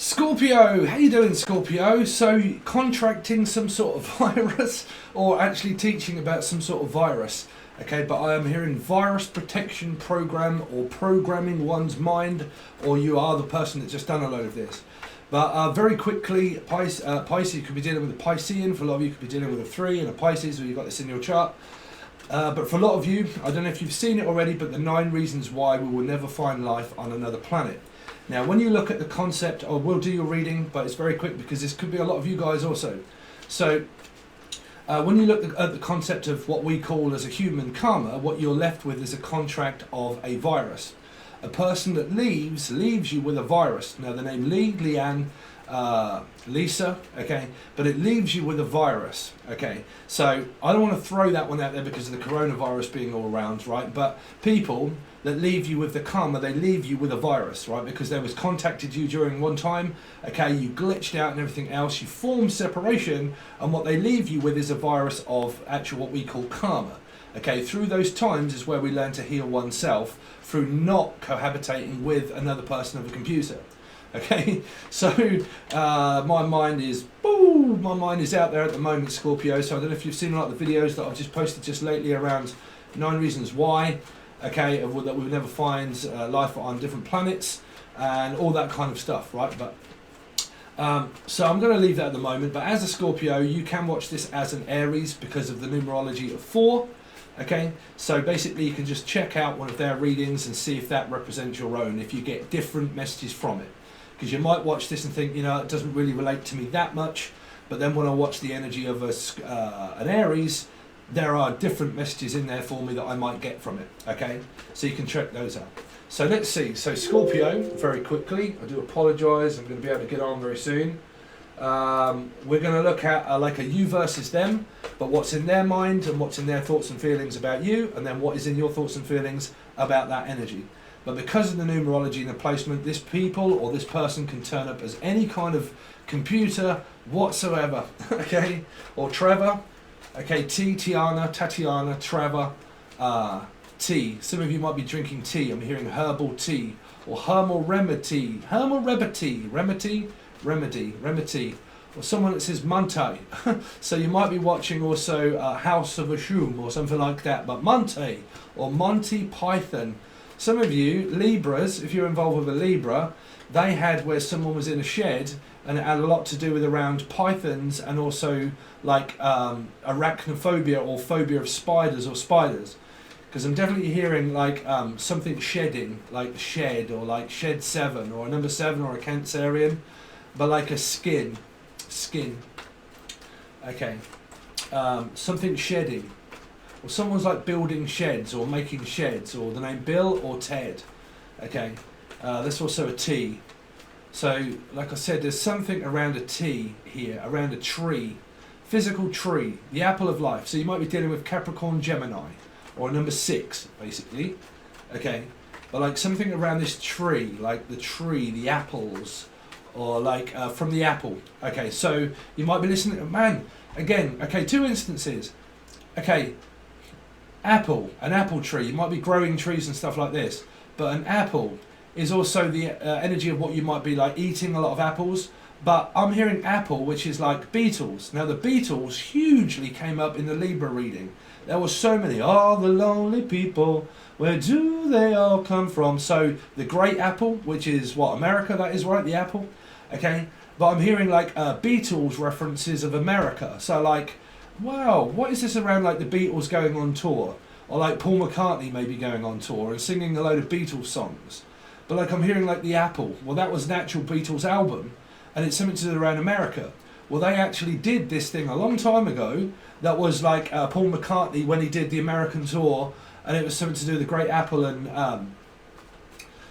Scorpio, how you doing, Scorpio? So contracting some sort of virus, or actually teaching about some sort of virus. Okay, but I am hearing virus protection program, or programming one's mind, or you are the person that just done a load of this. But very quickly, Pisces, you could be dealing with a Piscean. For a lot of you, could be dealing with a 3 and a Pisces, where you've got this in your chart. But for a lot of you, I don't know if you've seen it already, but the 9 reasons why we will never find life on another planet. Now, when you look at the concept, I will do your reading, but it's very quick because this could be a lot of you guys also. So, when you look at the concept of what we call as a human karma, what you're left with is a contract of a virus. A person that leaves you with a virus. Now, the name Lee, Leanne, Lisa, okay, but it leaves you with a virus, okay. So I don't want to throw that one out there because of the coronavirus being all around, right? But people that leave you with the karma, they leave you with a virus, right? Because they was contacted you during one time, okay, you glitched out and everything else, you formed separation, and what they leave you with is a virus of actual what we call karma. Okay, through those times is where we learn to heal oneself through not cohabitating with another person of a computer. Okay, so my mind is out there at the moment, Scorpio. So I don't know if you've seen a lot of the videos that I've just posted just lately around 9 reasons why, okay, that we would never find life on different planets and all that kind of stuff, right? But so I'm going to leave that at the moment. But as a Scorpio, you can watch this as an Aries because of the numerology of 4. Okay, so basically you can just check out one of their readings and see if that represents your own, if you get different messages from it. Because you might watch this and think, you know, it doesn't really relate to me that much, but then when I watch the energy of an Aries, there are different messages in there for me that I might get from it, okay? So you can check those out. So let's see, so Scorpio, very quickly, I do apologise, I'm going to be able to get on very soon. We're going to look at like a you versus them, but what's in their mind and what's in their thoughts and feelings about you, and then what is in your thoughts and feelings about that energy. But because of the numerology and the placement, this people or this person can turn up as any kind of computer whatsoever, okay? Or Trevor, okay, Tiana, Tatiana, Trevor, tea. Some of you might be drinking tea. I'm hearing herbal tea or herbal remedy, remedy, or someone that says Monte. So you might be watching also House of Ashum or something like that, but Monte or Monty Python. Some of you, Libras, if you're involved with a Libra, they had where someone was in a shed and it had a lot to do with around pythons and also like arachnophobia or phobia of spiders or spiders. Because I'm definitely hearing like something shedding, like shed or like shed 7 or a number 7 or a Cancerian, but like a skin, okay, something shedding. Or someone's like building sheds or making sheds, or the name Bill or Ted. Okay, that's also a T. So, like I said, there's something around a T here, around a tree, physical tree, the apple of life. So you might be dealing with Capricorn, Gemini, or a number 6, basically. Okay, but like something around this tree, like the tree, the apples, or like from the apple. Okay, so you might be listening to, man, again, okay, 2 instances. Okay, apple, an apple tree, you might be growing trees and stuff like this, but an apple is also the energy of what you might be like eating a lot of apples. But I'm hearing apple, which is like beetles. Now the beetles hugely came up in the Libra reading. There were so many, the lonely people, where do they all come from? So the great apple, which is what, America, that is right, the apple, okay? But I'm hearing like Beatles references of America. So like, wow, what is this around like the Beatles going on tour? Or like Paul McCartney maybe going on tour and singing a load of Beatles songs. But like I'm hearing like the Apple. Well, that was an actual Beatles album and it's something to do around America. Well, they actually did this thing a long time ago that was like Paul McCartney when he did the American tour, and it was something to do with the Great Apple and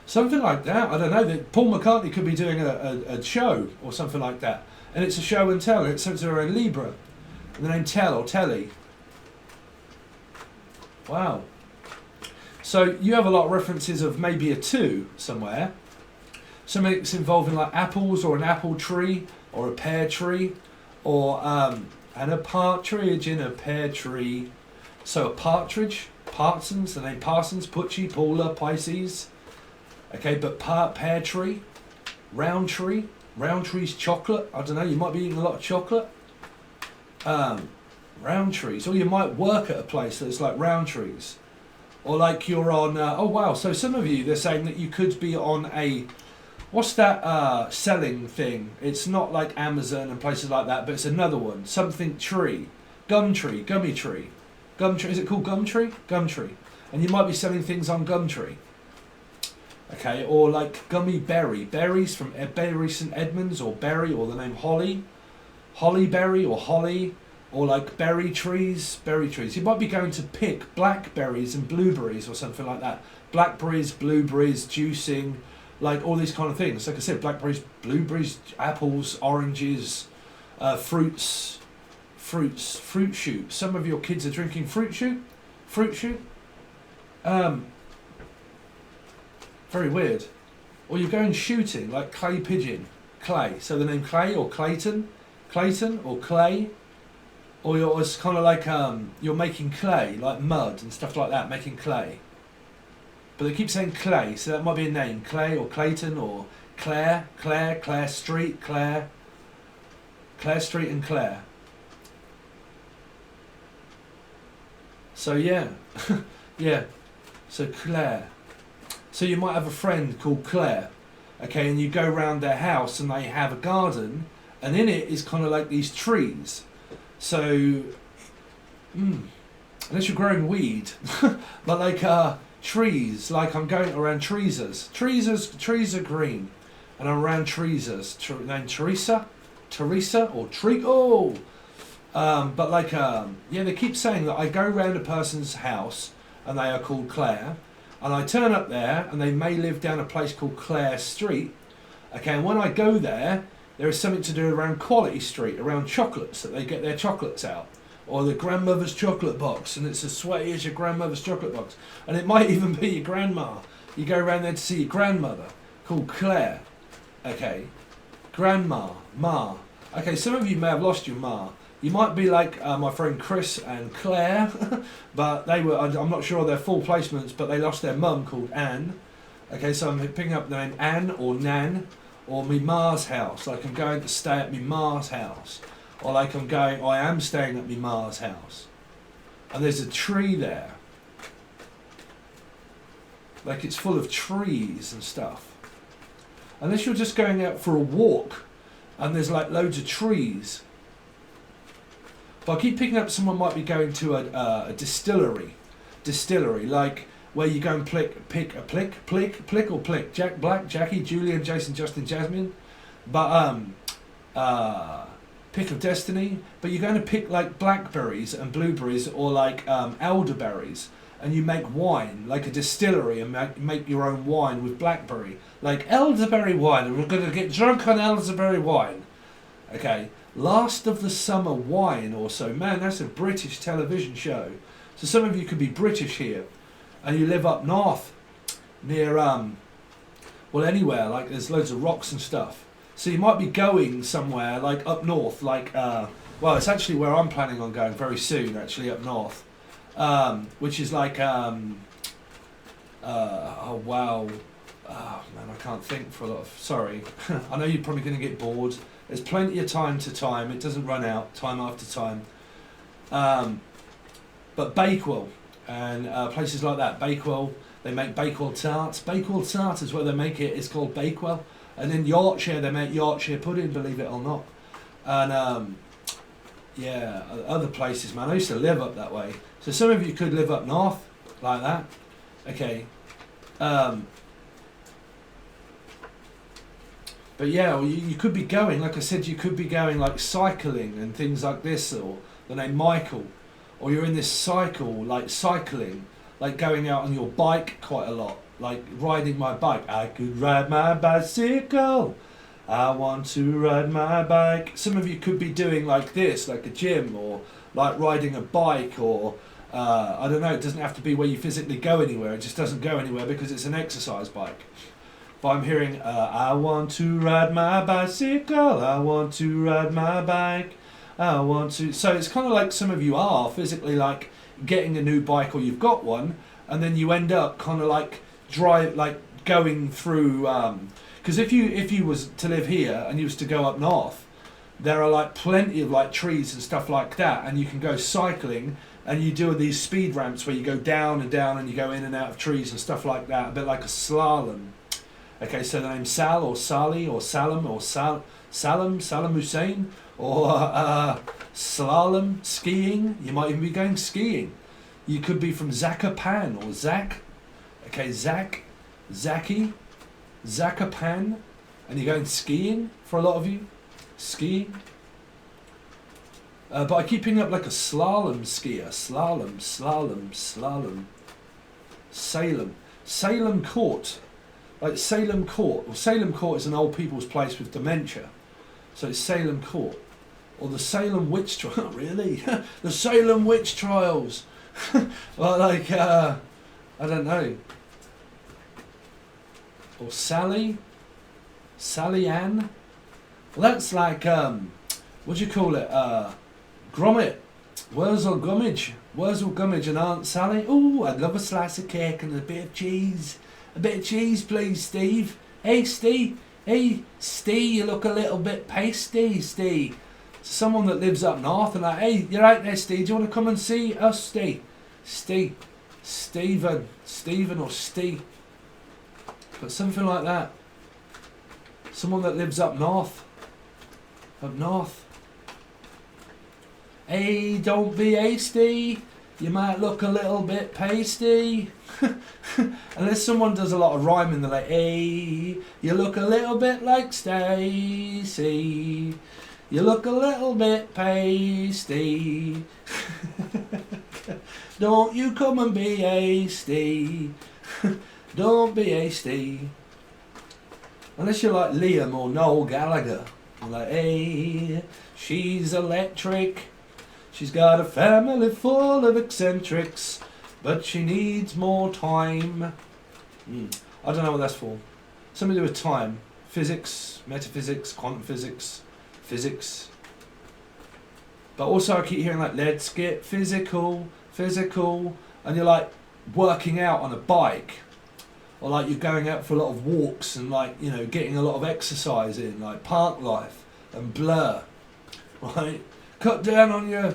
something like that. I don't know, that Paul McCartney could be doing a show or something like that. And it's a show and tell, and it's something around Libra. The name Tell or Telly. Wow. So you have a lot of references of maybe a 2 somewhere. Something that's involving like apples or an apple tree or a pear tree or and a partridge in a pear tree. So a partridge, Parsons, the name Parsons, Pucci, Paula, Pisces. Okay, but pear tree, round tree, Roundtree's chocolate. I don't know. You might be eating a lot of chocolate. Roundtree's, or you might work at a place that's like Roundtree's, or like you're on. Oh wow! So some of you, they're saying that you could be on a. What's that selling thing? It's not like Amazon and places like that, but it's another one. Something tree. Gumtree. Gummy tree. Gumtree. Is it called Gumtree? Gumtree. And you might be selling things on Gumtree. Okay, or like gummy berry. Berries from Berry St Edmunds, or berry, or the name Holly. Hollyberry or holly. Or like berry trees. Berry trees. You might be going to pick blackberries and blueberries or something like that. Blackberries, blueberries, juicing. Like all these kind of things. Like I said, blackberries, blueberries, apples, oranges, fruits, fruit shoot. Some of your kids are drinking fruit shoot. Very weird. Or you're going shooting, like clay pigeon, clay. So the name Clay or Clayton or Clay. Or it's kind of like you're making clay, like mud and stuff like that, making clay. But they keep saying Clay, so that might be a name. Clay or Clayton or Claire Street, Claire Street and Claire. So yeah, yeah, so Claire. So you might have a friend called Claire, okay, and you go round their house and they have a garden, and in it is kind of like these trees. So, unless you're growing weed, but like trees, like I'm going around trees. Trees are green, and I'm around trees. Named Teresa or Tree. Oh, but like yeah, they keep saying that I go round a person's house, and they are called Claire, and I turn up there, and they may live down a place called Clare Street. Okay, and when I go there, there is something to do around Quality Street, around chocolates, that they get their chocolates out. Or the grandmother's chocolate box, and it's as sweaty as your grandmother's chocolate box. And it might even be your grandma. You go around there to see your grandmother, called Claire. Okay, grandma, ma. Okay, some of you may have lost your ma. You might be like my friend Chris and Claire, but they were, I'm not sure of their full placements, but they lost their mum called Anne. Okay, so I'm picking up the name Anne or Nan, or me ma's house, like I'm going to stay at me ma's house. Or like I am staying at my ma's house. And there's a tree there. Like it's full of trees and stuff. Unless you're just going out for a walk and there's like loads of trees. But I keep picking up someone might be going to a distillery. Distillery, like where you go and pick Jack Black, Jackie, Julian, Jason, Justin, Jasmine. But pick of destiny, but you're going to pick like blackberries and blueberries, or like elderberries, and you make wine, like a distillery, and make your own wine with blackberry, like elderberry wine, and we're going to get drunk on elderberry wine. Okay, Last of the Summer Wine or so. Man, that's a British television show. So some of you could be British here, and you live up north, near well anywhere, like there's loads of rocks and stuff. So you might be going somewhere like up north, like, well, it's actually where I'm planning on going very soon, actually, up north. Which is like, oh wow, oh man, I can't think for a lot of, sorry. I know you're probably going to get bored. There's plenty of time to time, it doesn't run out, time after time. But Bakewell, and places like that, Bakewell, they make Bakewell tarts. Bakewell tart is where they make it, it's called Bakewell. And in Yorkshire, they make Yorkshire pudding, believe it or not. And yeah, other places, man. I used to live up that way. So some of you could live up north, like that. Okay. But yeah, well, you could be going, like I said, you could be going like cycling and things like this, or the name Michael. Or you're in this cycle, like cycling, like going out on your bike quite a lot. Like riding my bike. I could ride my bicycle. I want to ride my bike. Some of you could be doing like this, like a gym, or like riding a bike, or I don't know, it doesn't have to be where you physically go anywhere. It just doesn't go anywhere because it's an exercise bike. But I'm hearing, I want to ride my bicycle. I want to ride my bike. I want to. So it's kind of like some of you are physically like getting a new bike, or you've got one, and then you end up kind of like going through, because Because if you was to live here and you was to go up north, there are like plenty of like trees and stuff like that, and you can go cycling, and you do these speed ramps where you go down and down and you go in and out of trees and stuff like that, a bit like a slalom. Okay, so the name Sal or Sally or Salam or Salam Hussein, or slalom, skiing. You might even be going skiing. You could be from Zacapan or Zach. Okay, Zaki, Zacapan, and you're going skiing for a lot of you. Skiing. But I keep picking up like a slalom skier. Slalom. Salem Court. Like Salem Court. Well, Salem Court is an old people's place with dementia. So it's Salem Court. Or the Salem Witch Trial. Really? The Salem Witch Trials. Well, like, I don't know. Or Sally Ann. Well, that's like, what do you call it? Grommet. Wurzel Gummidge and Aunt Sally. Oh, I'd love a slice of cake and a bit of cheese. A bit of cheese, please, Steve. Hey, Steve. Hey, Steve, you look a little bit pasty, Steve. Someone that lives up north and like, hey, you're right there, Steve. Do you want to come and see us, Steve? Stephen or Steve. But something like that. Someone that lives up north. Up north. Hey, don't be hasty. You might look a little bit pasty. Unless someone does a lot of rhyming, they're like, hey, you look a little bit like Stacy. You look a little bit pasty. Don't you come and be hasty. Don't be hasty. Unless you're like Liam or Noel Gallagher. You're like, hey, she's electric. She's got a family full of eccentrics, but she needs more time. I don't know what that's for. Something to do with time. Physics, metaphysics, quantum physics, physics. But also I keep hearing like, let's get physical. And you're like working out on a bike. Or like you're going out for a lot of walks and like, you know, getting a lot of exercise in, like Park Life and Blur. Right? Cut down on your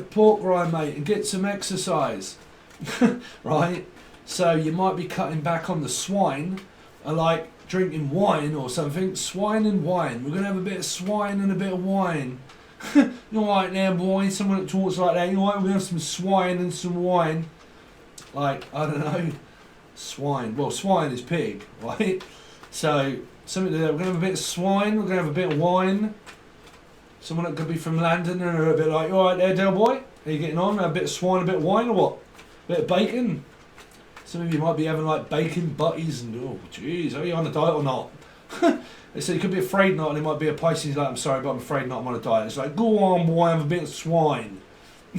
pork rind, mate, and get some exercise. Right? So you might be cutting back on the swine, or like drinking wine or something. Swine and wine. We're gonna have a bit of swine and a bit of wine. You alright there, boy? Someone that talks like that. You alright? We're gonna have some swine and some wine. Like, I don't know. Swine. Well, swine is pig, right? So something to do. We're gonna have a bit of swine. We're gonna have a bit of wine. Someone that could be from London and are a bit like, you alright there, Del Boy? Are you getting on? A bit of swine, a bit of wine, or what? A bit of bacon? Some of you might be having like bacon butties and, oh jeez, are you on a diet or not? So you could be afraid not, and it might be a Pisces like, I'm sorry, but I'm afraid not, I'm on a diet. It's like, go on, boy, have a bit of swine.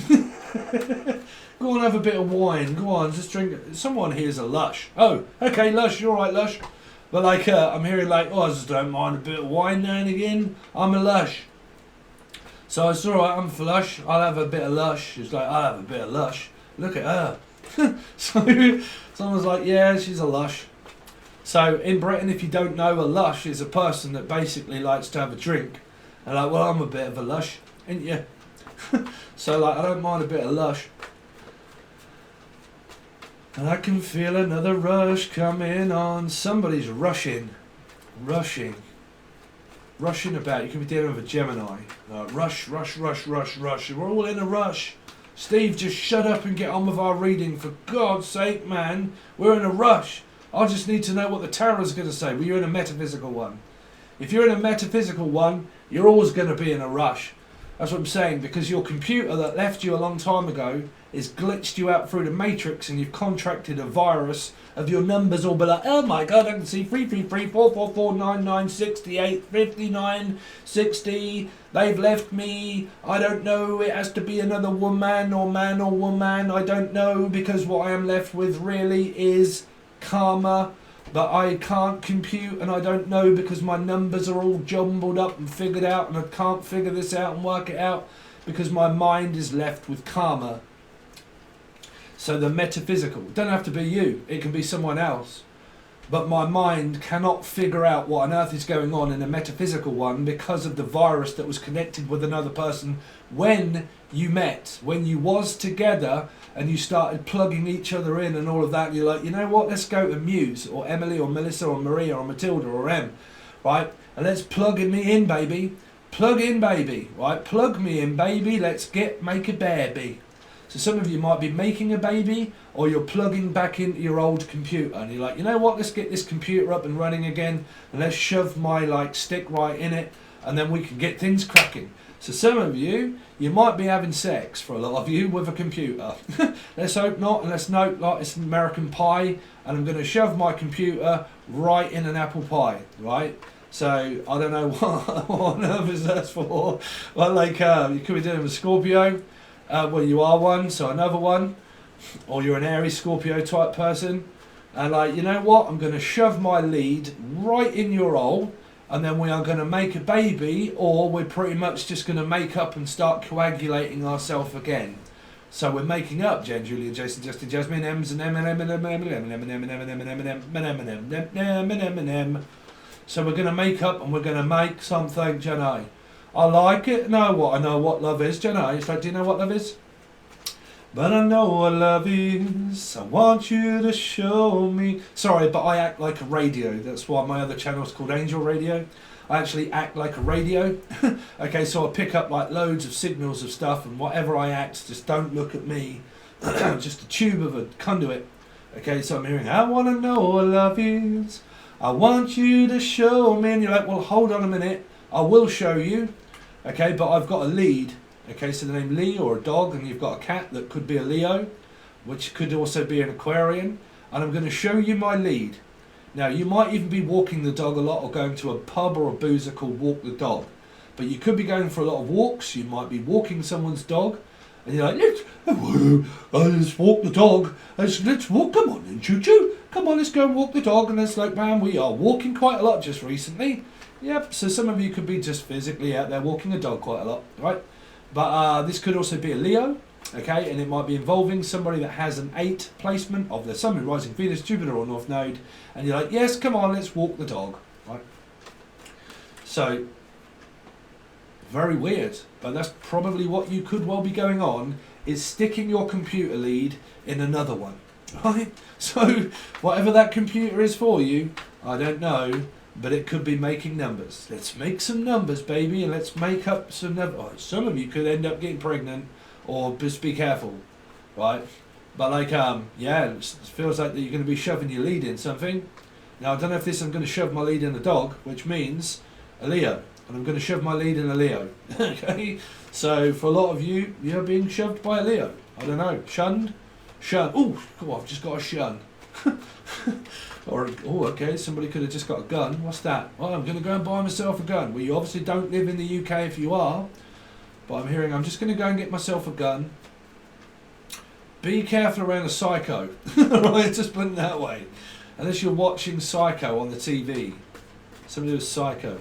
Go on, have a bit of wine. Go on, just drink it. Someone here's a lush. Oh, okay, lush, you're alright, lush. But like, I'm hearing like, oh, I just don't mind a bit of wine now and again. I'm a lush. So it's alright, I'm flush, I'll have a bit of lush. It's like, I'll have a bit of lush. Look at her. So someone's like, yeah, she's a lush. So in Britain, if you don't know, a lush is a person that basically likes to have a drink. And like, well, I'm a bit of a lush, ain't you? So like, I don't mind a bit of lush. And I can feel another rush coming on. Somebody's rushing about. You could be dealing with a Gemini. Rush. We're all in a rush. Steve, just shut up and get on with our reading. For God's sake, man. We're in a rush. I just need to know what the tarot's going to say. Well, you're in a metaphysical one. If you're in a metaphysical one, you're always going to be in a rush. That's what I'm saying, because your computer that left you a long time ago is glitched you out through the matrix, and you've contracted a virus of your numbers all be like, oh my God, I can see 333 444 99 68 59 60. They've left me. I don't know. It has to be another woman or man or woman. I don't know, because what I am left with really is karma. But I can't compute, and I don't know, because my numbers are all jumbled up and figured out, and I can't figure this out and work it out because my mind is left with karma. So the metaphysical, don't have to be you, it can be someone else. but my mind cannot figure out what on earth is going on in a metaphysical one because of the virus that was connected with another person when you met, when you was together and you started plugging each other in and all of that. And you're like, you know what, let's go to Muse or Emily or Melissa or Maria or Matilda or Em, right? And let's plug me in, baby. Plug in, baby, right? Plug me in, baby. Let's make a baby. So some of you might be making a baby, or you're plugging back into your old computer and you're like, you know what, let's get this computer up and running again and let's shove my stick right in it and then we can get things cracking. So some of you might be having sex, for a lot of you, with a computer. Let's hope not, and let's note like it's an American pie and I'm going to shove my computer right in an apple pie, right? So I don't know what on earth is that for. Well, you could be dealing with Scorpio. Well, you are one, so another one, or you're an Aries Scorpio type person, and you know what, I'm going to shove my lead right in your hole, and then we are going to make a baby, or we're pretty much just going to make up and start coagulating ourselves again. So we're making up, Jen, Julia, Jason, Justin, Jasmine, M's and M. So we're going to make up and we're going to make something, Jenny. I like it. I know what love is, Jenny. It's like, do you know what love is? But I know what love is. I want you to show me. Sorry, but I act like a radio. That's why my other channel is called Angel Radio. I actually act like a radio. Okay, so I pick up loads of signals of stuff, and whatever I act, just don't look at me. Just a tube of a conduit. Okay, so I'm hearing, I want to know what love is. I want you to show me. And you're like, well, hold on a minute. I will show you. Okay, but I've got a lead. Okay, so the name Lee, or a dog, and you've got a cat that could be a Leo, which could also be an Aquarian. And I'm going to show you my lead. Now, you might even be walking the dog a lot, or going to a pub or a boozer called Walk the Dog. But you could be going for a lot of walks. You might be walking someone's dog. And you're like, let's walk the dog. Let's walk, come on then, choo-choo. Come on, let's go and walk the dog. And it's like, man, we are walking quite a lot just recently. Yep, so some of you could be just physically out there walking a dog quite a lot, right? But this could also be a Leo, okay? And it might be involving somebody that has an 8 placement of their Sun, Moon, Rising, Venus, Jupiter or North Node. And you're like, yes, come on, let's walk the dog, right? So, very weird, but that's probably what you could well be going on, is sticking your computer lead in another one, right? So, whatever that computer is for you, I don't know, but it could be making numbers. Let's make some numbers, baby, and let's make up some numbers. Oh, some of you could end up getting pregnant, or just be careful, right? But yeah, it feels like that you're going to be shoving your lead in something. Now, I don't know if I'm going to shove my lead in a dog, which means a Leo. And I'm going to shove my lead in a Leo. Okay? So, for a lot of you, you're being shoved by a Leo. I don't know. Shunned? Shun. Oh, I've just got a shun. Okay, somebody could have just got a gun. What's that? Well, I'm going to go and buy myself a gun. Well, you obviously don't live in the UK if you are. But I'm hearing, I'm just going to go and get myself a gun. Be careful around a psycho. Right, just put it that way. Unless you're watching Psycho on the TV. Somebody who's psycho.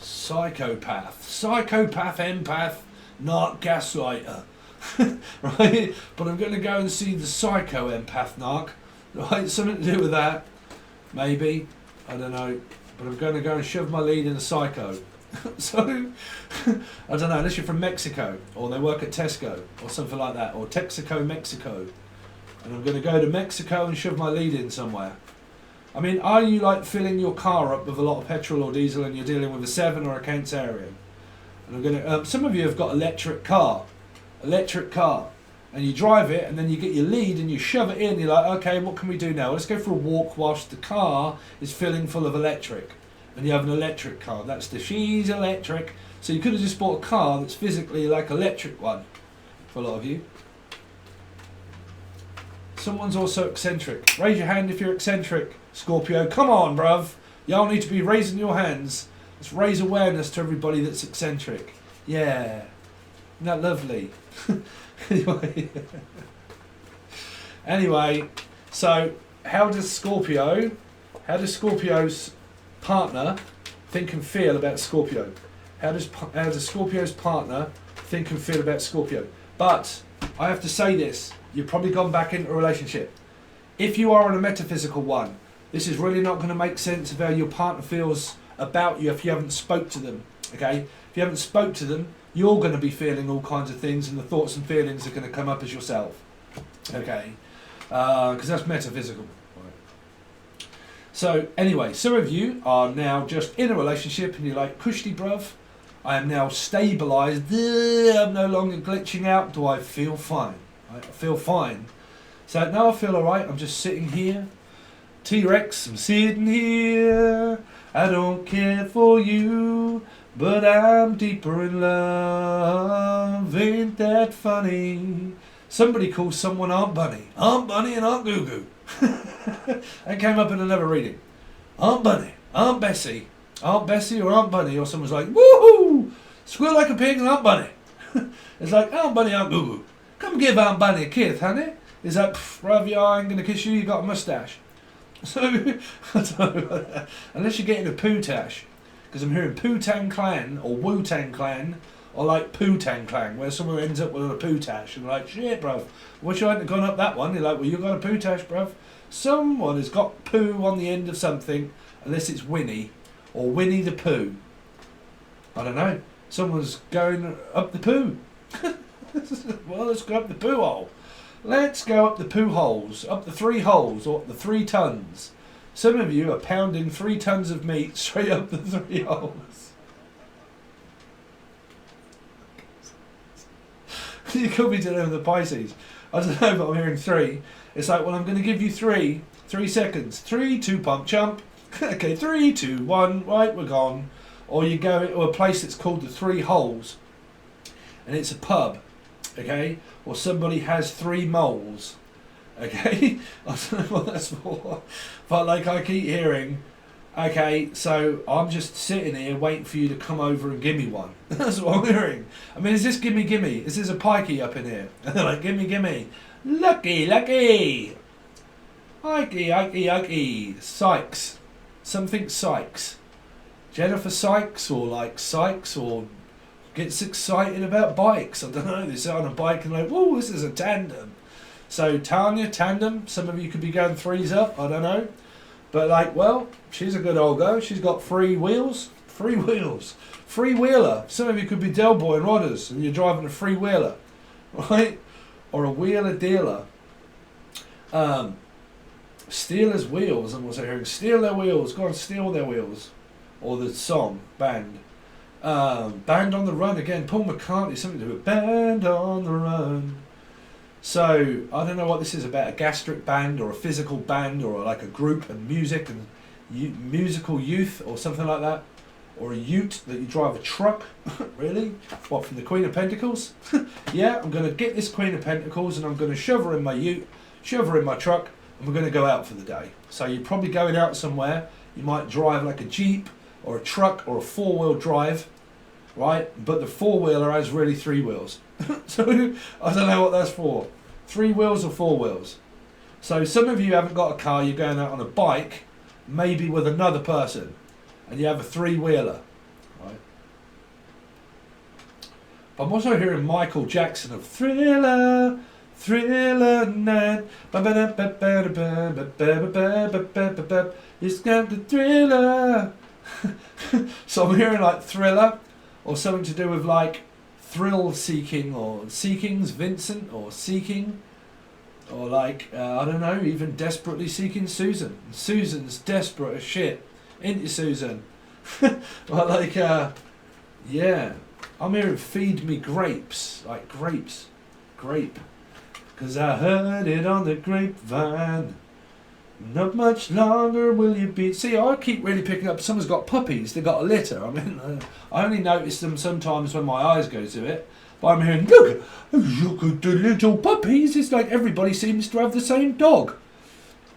Psychopath, empath, narc, gaslighter, right? But I'm going to go and see the psycho empath narc, right? Something to do with that, maybe, I don't know. But I'm going to go and shove my lead in a psycho. So, I don't know, unless you're from Mexico, or they work at Tesco, or something like that, or Texaco, Mexico. And I'm going to go to Mexico and shove my lead in somewhere. I mean, are you filling your car up with a lot of petrol or diesel and you're dealing with a 7 or a Cancerian? And I'm going to, some of you have got electric car, and you drive it and then you get your lead and you shove it in. You're like, okay, what can we do now? Let's go for a walk whilst the car is filling full of electric. And you have an electric car. That's she's electric. So you could have just bought a car that's physically like an electric one for a lot of you. Someone's also eccentric. Raise your hand if you're eccentric. Scorpio, come on, bruv. Y'all need to be raising your hands. Let's raise awareness to everybody that's eccentric. Yeah. Isn't that lovely? Anyway, so how does Scorpio's partner think and feel about Scorpio? How does Scorpio's partner think and feel about Scorpio? But I have to say this. You've probably gone back into a relationship. If you are on a metaphysical one, This is really not going to make sense of how your partner feels about you if you haven't spoke to them. Okay, if you haven't spoke to them, you're going to be feeling all kinds of things, and the thoughts and feelings are going to come up as yourself. Okay, because that's metaphysical. Right. So anyway, some of you are now just in a relationship, and you're like, "Kushti, bruv, I am now stabilised. I'm no longer glitching out. Do I feel fine? Right? I feel fine. So now I feel alright. I'm just sitting here. T-Rex, I'm sitting here. I don't care for you, but I'm deeper in love. Ain't that funny?" Somebody calls someone Aunt Bunny. Aunt Bunny and Aunt Goo Goo. That came up in another reading. Aunt Bunny, Aunt Bessie or Aunt Bunny, or someone's like, "Woohoo! Squeal like a pig and Aunt Bunny." It's like, "Aunt Bunny, Aunt Goo Goo. Come give Aunt Bunny a kiss, honey." Is that, "Bruv, I ain't going to kiss you, you got a moustache." So, I don't know, unless you're getting a poo-tash, because I'm hearing Poo-Tang Clan or Wu-Tang Clan, or like Poo-Tang Clan, where someone ends up with a poo-tash, and they're like, "Shit, bruv, wish I hadn't gone up that one." You're like, "Well, you got a poo-tash, bruv." Someone has got poo on the end of something, unless it's Winnie, or Winnie the Pooh. I don't know. Someone's going up the poo. Well, let's go up the poo hole. Let's go up the poo holes, up the 3 holes, or up the 3 tons. Some of you are pounding 3 tons of meat straight up the 3 holes. You could be dealing with the Pisces. I don't know, but I'm hearing 3. It's like, well, I'm going to give you 3 seconds. 3, 2, pump, chump. Okay, 3, 2, 1, right, we're gone. Or you go to a place that's called the 3 Holes, and it's a pub, okay? Or somebody has 3 moles, okay? I don't know what that's for, but like I keep hearing, okay, so I'm just sitting here waiting for you to come over and give me one. That's what I'm hearing. I mean, is this gimme? Is this a pikey up in here? Like, gimme. Lucky. Ikey. Sykes. Something Sykes. Jennifer Sykes, or like Sykes, or gets excited about bikes. I don't know. They sit on a bike and like, "Whoa, this is a tandem." So Tanya, tandem. Some of you could be going 3s up. I don't know. But like, well, she's a good old go. She's got 3 wheels. 3 wheels. 3-wheeler. Some of you could be Del Boy and Rodders, and you're driving a 3-wheeler, right? Or a wheeler dealer. Steelers wheels. I'm also hearing steal their wheels. Go on, steal their wheels. Or the song, band. Band on the Run again. Paul McCartney, something to do with Band on the Run. So, I don't know what this is about, a gastric band or a physical band or like a group and music and musical youth or something like that. Or a ute that you drive a truck. Really? What, from the Queen of Pentacles? Yeah, I'm going to get this Queen of Pentacles and I'm going to shove her in my ute, shove her in my truck, and we're going to go out for the day. So you're probably going out somewhere. You might drive like a Jeep or a truck or a 4-wheel drive, right? But the 4-wheeler has really 3 wheels. So I don't know what that's for. 3 wheels or 4 wheels. So some of you haven't got a car, you're going out on a bike, maybe with another person, and you have a 3-wheeler, right? I'm also hearing Michael Jackson of Thriller night. It's got the thriller. So I'm hearing like Thriller, or something to do with like thrill seeking, or Seeking's Vincent, or Seeking, or like I don't know, even Desperately Seeking Susan. Susan's desperate as shit, ain't you, Susan? Well, like yeah, I'm hearing Feed Me Grapes, like grapes, grape, 'cause I heard it on the grapevine. Not much longer will you be. See, I keep really picking up. Someone's got puppies. They got a litter. I mean, I only notice them sometimes when my eyes go to it. But I'm hearing, look at the little puppies. It's like everybody seems to have the same dog.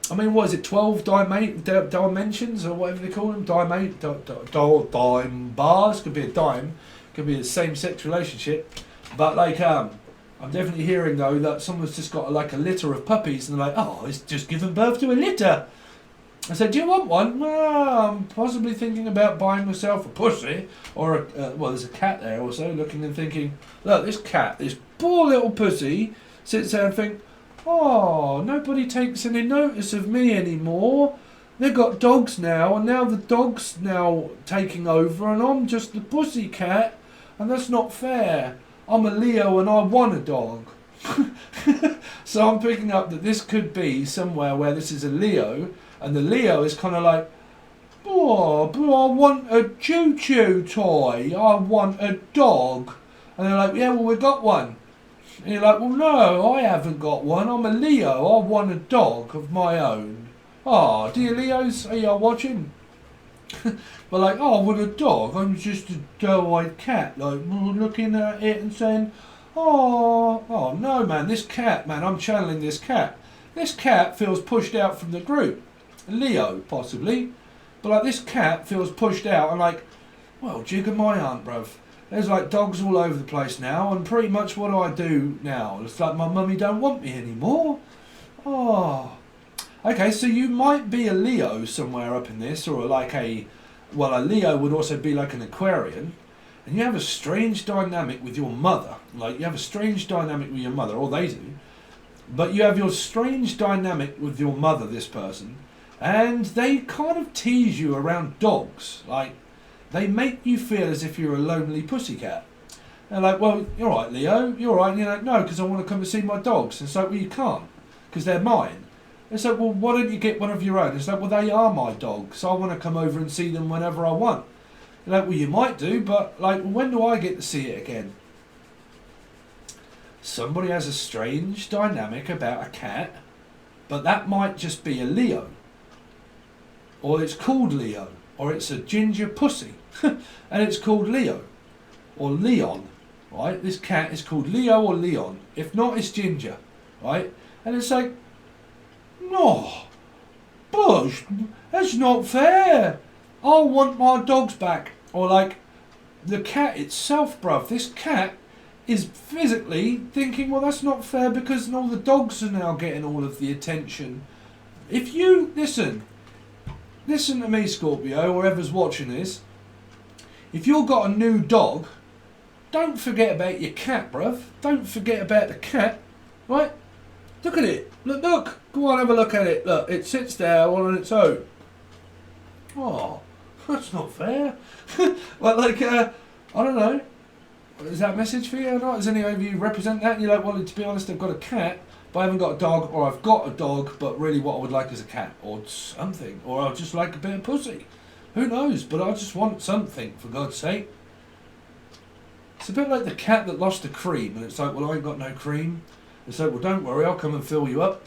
I mean, what is it? 12 dimensions or whatever they call them. Dime bars. Could be a dime. Could be a same-sex relationship. But like, I'm definitely hearing though that someone's just got like a litter of puppies and they're like, "Oh, it's just given birth to a litter." I said, "Do you want one?" "Well, I'm possibly thinking about buying myself a pussy or well, there's a cat there also, looking and thinking, look, this cat, this poor little pussy sits there and think, oh, nobody takes any notice of me anymore. They've got dogs now, and now the dog's now taking over, and I'm just the pussycat, and that's not fair. I'm a Leo and I want a dog. So I'm picking up that this could be somewhere where this is a Leo, and the Leo is kind of like, oh, but I want a choo-choo toy, I want a dog. And they're like, yeah, well, we've got one. And you're like, well, no, I haven't got one, I'm a Leo, I want a dog of my own. Oh, dear Leos, are you watching? But like, oh, I want a dog, I'm just a doe-eyed cat, like, looking at it and saying, oh no, man, this cat, man, I'm channeling this cat. This cat feels pushed out from the group. Leo, possibly. But like, this cat feels pushed out, and like, well, jigger my aunt, bruv. There's like dogs all over the place now, and pretty much what do I do now? It's like my mummy don't want me anymore. Oh. Okay, so you might be a Leo somewhere up in this, or like a Leo would also be like an Aquarian, and you have a strange dynamic with your mother. Like, you have a strange dynamic with your mother, or they do, but you have your strange dynamic with your mother, this person, and they kind of tease you around dogs. Like, they make you feel as if you're a lonely pussycat. They're like, well, you're right, Leo, you're right. And you're like, no, because I want to come and see my dogs. And it's like, well, you can't, because they're mine. It's like, well, why don't you get one of your own? It's like, well, they are my dogs, so I want to come over and see them whenever I want. They're like, well, you might do, but like, when do I get to see it again? Somebody has a strange dynamic about a cat, but that might just be a Leo. Or it's called Leo, or it's a ginger pussy, and it's called Leo, or Leon, right? This cat is called Leo or Leon. If not, it's ginger, right? And it's like, no, Bush, that's not fair. I want my dogs back. Or like, the cat itself, bruv, this cat is physically thinking, well, that's not fair because all the dogs are now getting all of the attention. If you, listen to me, Scorpio, or whoever's watching this, if you've got a new dog, don't forget about your cat, bruv. Don't forget about the cat, right? Look at it. Look. Go on, have a look at it. Look, it sits there all on its own. Oh, that's not fair. Well, like, I don't know. Is that a message for you or not? Does any of you represent that? And you're like, well, to be honest, I've got a cat, but I haven't got a dog, or I've got a dog, but really what I would like is a cat, or something, or I just like a bit of pussy. Who knows? But I just want something, for God's sake. It's a bit like the cat that lost the cream, and it's like, well, I ain't got no cream. It's like, well, don't worry, I'll come and fill you up.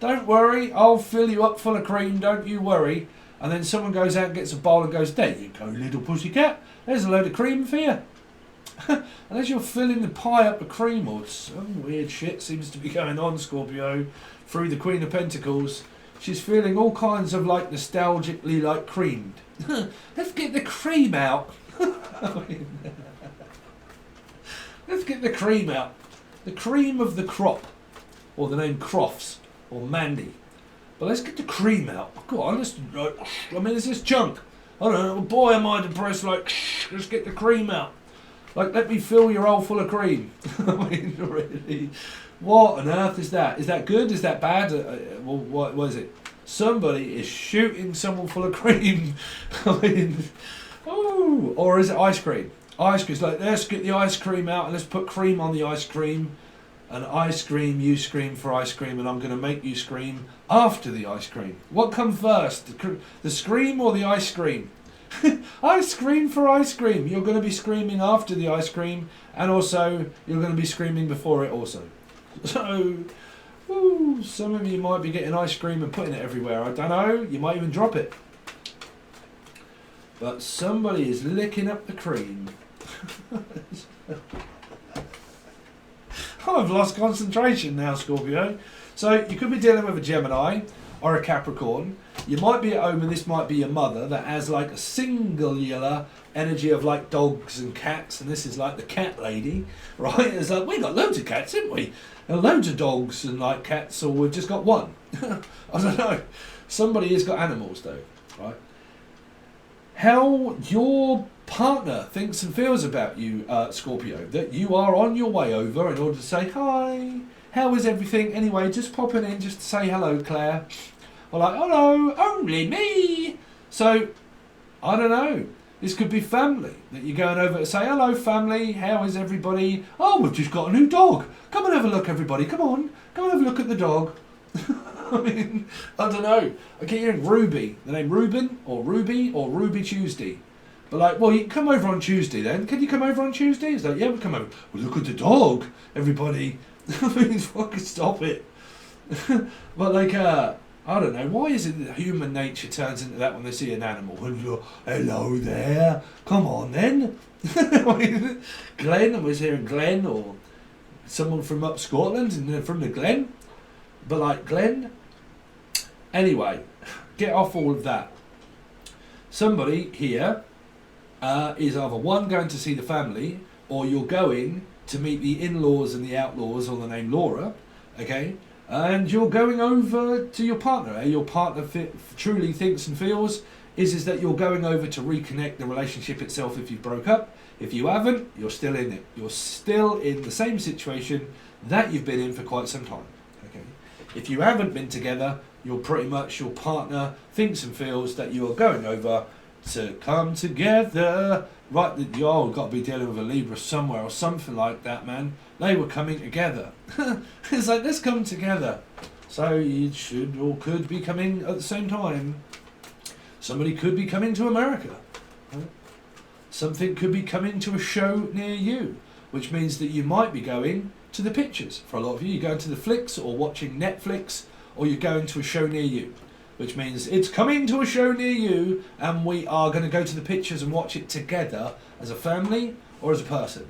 Don't worry, I'll fill you up full of cream, don't you worry. And then someone goes out and gets a bowl and goes, there you go, little pussycat, there's a load of cream for you. And as you're filling the pie up with cream, or some weird shit seems to be going on, Scorpio, through the Queen of Pentacles, she's feeling all kinds of like nostalgically like creamed. Let's get the cream out. Let's get the cream out. The cream of the crop, or the name Crofts, or Mandy. But let's get the cream out. Go on, let's, I mean, it's this chunk. I don't know, boy am I depressed, like, let's get the cream out. Like, let me fill your hole full of cream. I mean, really, what on earth is that? Is that good? Is that bad? Well, what is it? Somebody is shooting someone full of cream. I mean, oh, or is it ice cream? Ice cream. It's like, let's get the ice cream out and let's put cream on the ice cream. And I scream, you scream for ice cream, and I'm going to make you scream after the ice cream. What comes first, the scream or the ice cream? I scream for ice cream. You're going to be screaming after the ice cream, and also you're going to be screaming before it also. So, ooh, some of you might be getting ice cream and putting it everywhere. I don't know. You might even drop it. But somebody is licking up the cream. I've lost concentration now, Scorpio. So you could be dealing with a Gemini or a Capricorn. You might be at home and this might be your mother that has like a singular energy of like dogs and cats, and this is like the cat lady, right? It's like, we got loads of cats, haven't we? And loads of dogs and like cats, or we've just got one. I don't know. Somebody has got animals though, right? How your partner thinks and feels about you, Scorpio, that you are on your way over in order to say, hi, how is everything? Anyway, just popping in just to say hello, Claire. Or like, hello, only me. So, I don't know. This could be family, that you're going over to say, hello family, how is everybody? Oh, we've just got a new dog. Come and have a look, everybody. Come on and have a look at the dog. I mean, I don't know. I keep hearing Ruby, the name Ruben, or Ruby Tuesday. But like, well, you can come over on Tuesday then. Can you come over on Tuesday? It's like, yeah, we'll come over. Well, look at the dog, everybody. I mean, fucking stop it. But like, I don't know, why is it that human nature turns into that when they see an animal? Hello there, come on then. Glenn, I was hearing Glenn, or someone from up Scotland, and from the Glen. But like, Glenn, anyway, get off all of that. Somebody here is either one, going to see the family, or you're going to meet the in-laws and the outlaws on the name Laura, okay? And you're going over to your partner. Your partner truly thinks and feels is that you're going over to reconnect the relationship itself if you broke up. If you haven't, you're still in it. You're still in the same situation that you've been in for quite some time. Okay. If you haven't been together, you're pretty much, your partner thinks and feels that you are going over to come together. Right, you've got to be dealing with a Libra somewhere or something like that, man. They were coming together. It's like, let's come together. So you should or could be coming at the same time. Somebody could be coming to America. Right? Something could be coming to a show near you, which means that you might be going to the pictures. For a lot of you, you're going to the flicks or watching Netflix, or you're going to a show near you, which means it's coming to a show near you, and we are going to go to the pictures and watch it together as a family or as a person.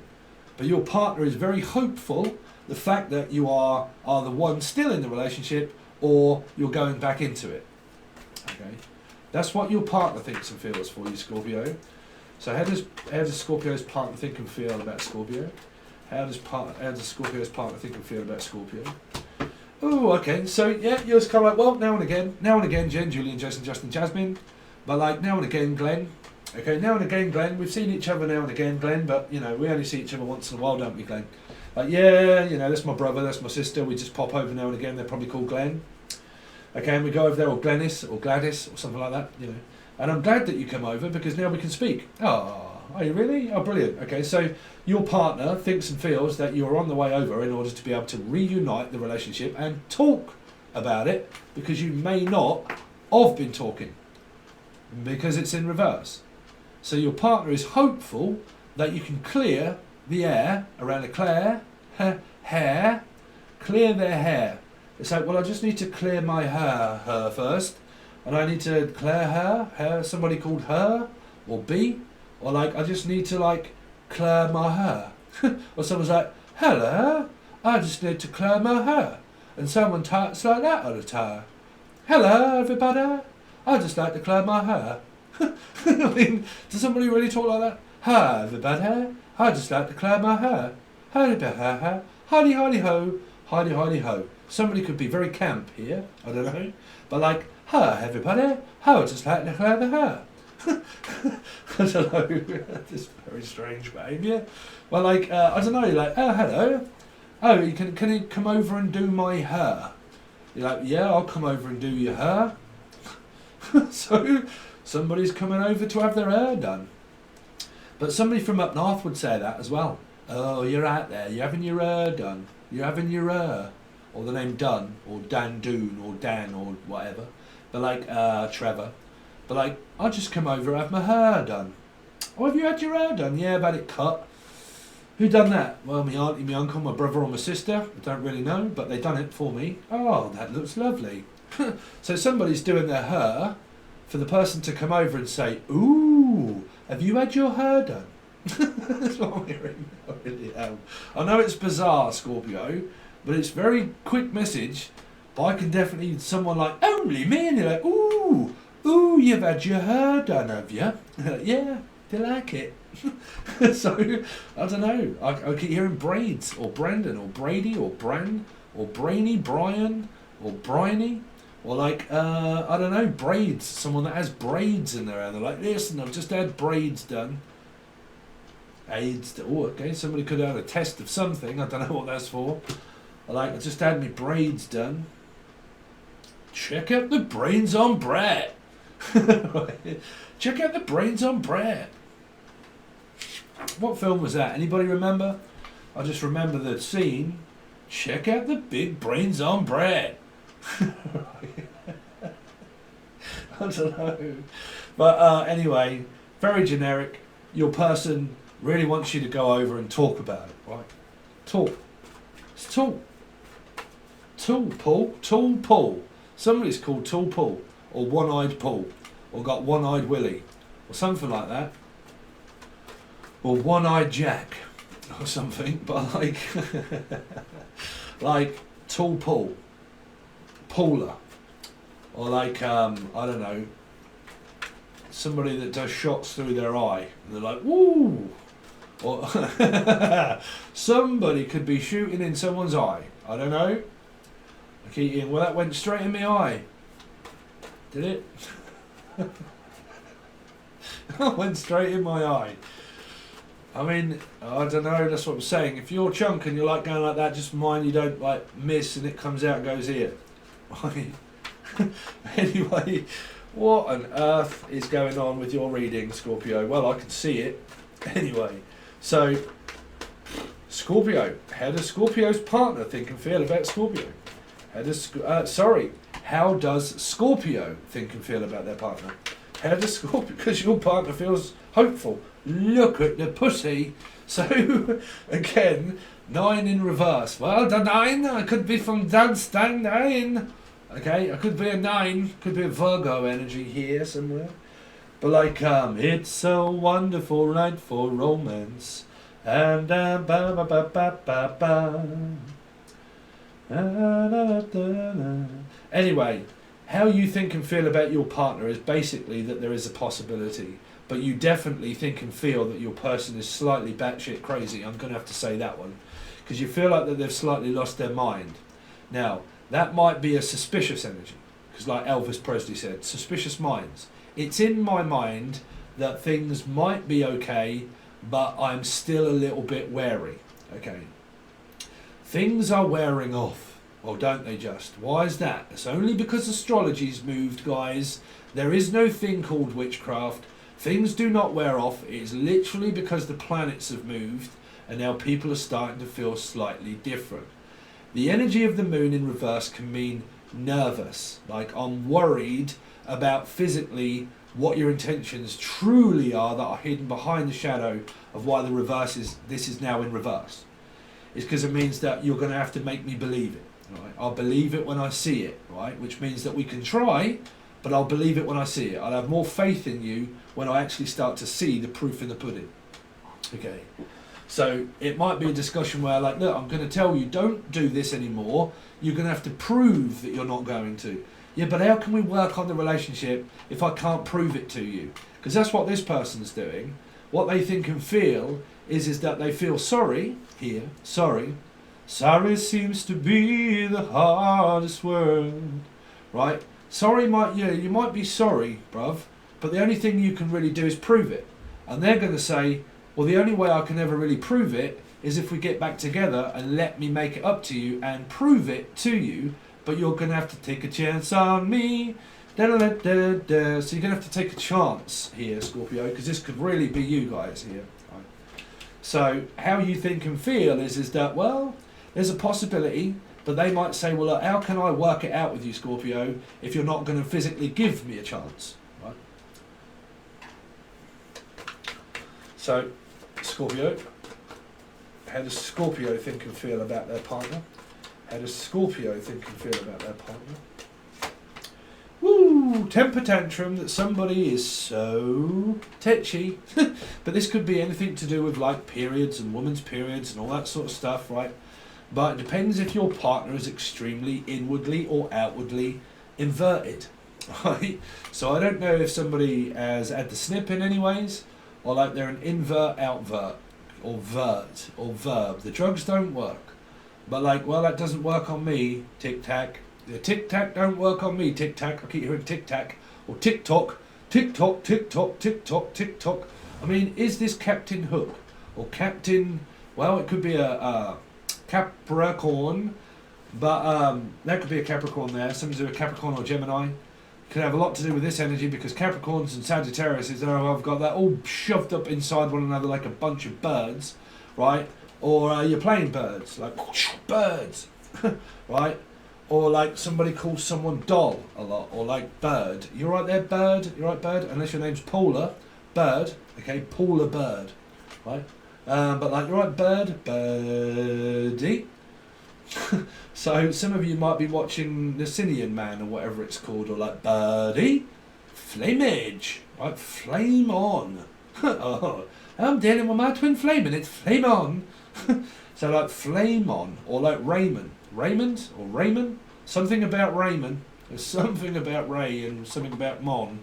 But your partner is very hopeful, the fact that you are the one still in the relationship, or you're going back into it. Okay, that's what your partner thinks and feels for you, Scorpio. So how does Scorpio's partner think and feel about Scorpio? How does Scorpio's partner think and feel about Scorpio? Oh, okay. So yeah, you're just kind of like, well, now and again, Jen, Julian, Jason, Justin, Jasmine, but like now and again, Glenn. Okay, now and again, Glenn. We've seen each other now and again, Glenn, but you know, we only see each other once in a while, don't we, Glenn? Like, yeah, you know, that's my brother, that's my sister. We just pop over now and again. They're probably called Glenn. Okay, and we go over there, or Glennis, or Gladys, or something like that, you know. And I'm glad that you come over because now we can speak. Oh, are you really? Oh, brilliant. Okay, so your partner thinks and feels that you're on the way over in order to be able to reunite the relationship and talk about it, because you may not have been talking because it's in reverse. So your partner is hopeful that you can clear the air around the hair, clear their hair. It's like, well, I just need to clear my hair first, and I need to clear hair, somebody called her, or B, or like, I just need to like clear my hair. Or someone's like, hello, I just need to clear my hair. And someone talks like that all the time. Hello, everybody, I just like to clear my hair. I mean, does somebody really talk like that? Hi, everybody, I just like to clear my hair. Hidey, hidey ho, hidey, hidey ho. Somebody could be very camp here, I don't know. But like, hi, everybody, I just like to clear the hair. I don't know, this very strange behaviour. Well, like, I don't know, like, oh, hello. Oh, can you come over and do my hair? You're like, yeah, I'll come over and do your hair. So, somebody's coming over to have their hair done. But somebody from up north would say that as well. Oh, you're out there, you're having your hair done. You're having your hair. Or the name Dunn, or Dan Doon, or Dan, or whatever. But like, Trevor. But like, I'll just come over and have my hair done. Oh, have you had your hair done? Yeah, I've had it cut. Who done that? Well, my auntie, my uncle, my brother or my sister. I don't really know, but they done it for me. Oh, that looks lovely. So somebody's doing their hair for the person to come over and say, ooh, have you had your hair done? That's what I'm hearing. I really am. I know it's bizarre, Scorpio, but it's very quick message. But I can definitely, someone like, only me, and you're like, ooh, you've had your hair done, have you? Like, yeah, do you like it? So, I don't know. I keep hearing braids, or Brandon, or Brady, or Bran, or Brainy, Brian, or Bryony, or like, I don't know, braids. Someone that has braids in their hair. They're like, listen, I've just had braids done. AIDS, oh, okay, somebody could have had a test of something. I don't know what that's for. I just had my braids done. check out the brains on Brett. Check out the brains on Brett. What film was that? Anybody remember? I just remember the scene. Check out the big brains on Brett. I don't know. But anyway, very generic. Your person really wants you to go over and talk about it, right? Talk. It's talk. Tool Paul. Tool Paul. Somebody's called Tool Paul. Or One-Eyed Paul. Or got One-Eyed Willie. Or something like that. Or One-Eyed Jack. Or something. But like... like Tool Paul. Paula. Or like, I don't know, somebody that does shots through their eye. And they're like, woo! Or somebody could be shooting in someone's eye. I don't know. I keep eating. Well, that went straight in my eye. Did it? That went straight in my eye. I mean, I don't know, that's what I'm saying. If you're chunk and you're like going like that, just mind you don't like miss and it comes out and goes here. Right? Anyway, what on earth is going on with your reading, Scorpio? Well, I can see it. Anyway, so Scorpio, how does Scorpio's partner think and feel about Scorpio? How does how does Scorpio think and feel about their partner? How does Scorpio? Because your partner feels hopeful. Look at the pussy. So again, 9 in reverse. Well, the 9 I could be from Dunstan 9. Okay, I could be a 9, could be a Virgo energy here somewhere. But like, it's a wonderful night for romance. And ba ba ba ba ba ba. Anyway, how you think and feel about your partner is basically that there is a possibility. But you definitely think and feel that your person is slightly batshit crazy. I'm going to have to say that one. Because you feel like that they've slightly lost their mind. Now, that might be a suspicious energy, because like Elvis Presley said, suspicious minds. It's in my mind that things might be okay, but I'm still a little bit wary. Okay. Things are wearing off. Well, don't they just? Why is that? It's only because astrology's moved, guys. There is no thing called witchcraft. Things do not wear off. It is literally because the planets have moved, and now people are starting to feel slightly different. The energy of the moon in reverse can mean nervous, like I'm worried about physically what your intentions truly are that are hidden behind the shadow of why the reverse is, this is now in reverse. It's because it means that you're going to have to make me believe it. Right? I'll believe it when I see it, right? Which means that we can try, but I'll believe it when I see it. I'll have more faith in you when I actually start to see the proof in the pudding. Okay. So it might be a discussion where like, look, I'm going to tell you, don't do this anymore. You're going to have to prove that you're not going to. Yeah, but how can we work on the relationship if I can't prove it to you? Because that's what this person's doing. What they think and feel is that they feel sorry here. Sorry. Sorry seems to be the hardest word. Right? Sorry might, yeah, you might be sorry, bruv. But the only thing you can really do is prove it. And they're going to say, well, the only way I can ever really prove it is if we get back together and let me make it up to you and prove it to you, but you're going to have to take a chance on me. So you're going to have to take a chance here, Scorpio, because this could really be you guys here. Right? So how you think and feel is that, well, there's a possibility, but they might say, well, look, how can I work it out with you, Scorpio, if you're not going to physically give me a chance? Right? So, Scorpio, how does Scorpio think and feel about their partner? How does Scorpio think and feel about their partner? Woo! Temper tantrum that somebody is so tetchy. But this could be anything to do with like periods and women's periods and all that sort of stuff, right? But it depends if your partner is extremely inwardly or outwardly inverted, right? So I don't know if somebody has had the snip in any ways, or like they're an invert, outvert, or vert, or verb. The drugs don't work. But like, well, that doesn't work on me, tic-tac. The tic-tac don't work on me, tic-tac. I keep hearing tic-tac. Or tick-tock, tick-tock, tick-tock, tick-tock, tick-tock. I mean, is this Captain Hook? Or Captain, well, it could be a Capricorn, But there could be a Capricorn there. Somebody's a Capricorn or Gemini. Could have a lot to do with this energy because Capricorns and Sagittarius, I've got that all shoved up inside one another like a bunch of birds, right? Or you're playing birds, like birds, right? Or like somebody calls someone doll a lot, or like bird. You're right there, bird. You're right, bird. Unless your name's Paula, bird. Okay, Paula Bird, right? But like you're right, bird, birdie. So some of you might be watching Nacinian Man or whatever it's called, or like birdie, flameage, right? Flame on. Oh, I'm dealing with my twin flame and it's flame on. So like flame on, or like Raymond or Raymond, something about Raymond. There's something about Ray and something about Mona,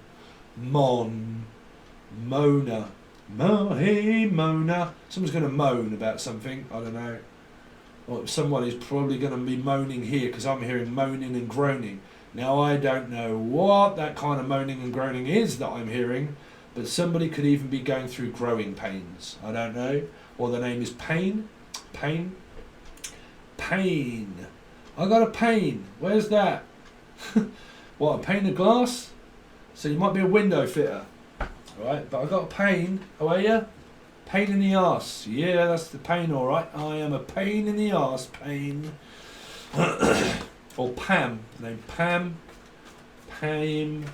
hey Mona. Someone's going to moan about something, I don't know. Or someone is probably going to be moaning here because I'm hearing moaning and groaning. Now I don't know what that kind of moaning and groaning is that I'm hearing, but somebody could even be going through growing pains. I don't know. Or the name is Pain. I got a pain. Where's that? What, a pane of glass? So you might be a window fitter. Alright, but I got a pain. How are you? Pain in the arse. Yeah, that's the pain, alright. I am a pain in the arse, pain. Or Pam. Name Pam. I'm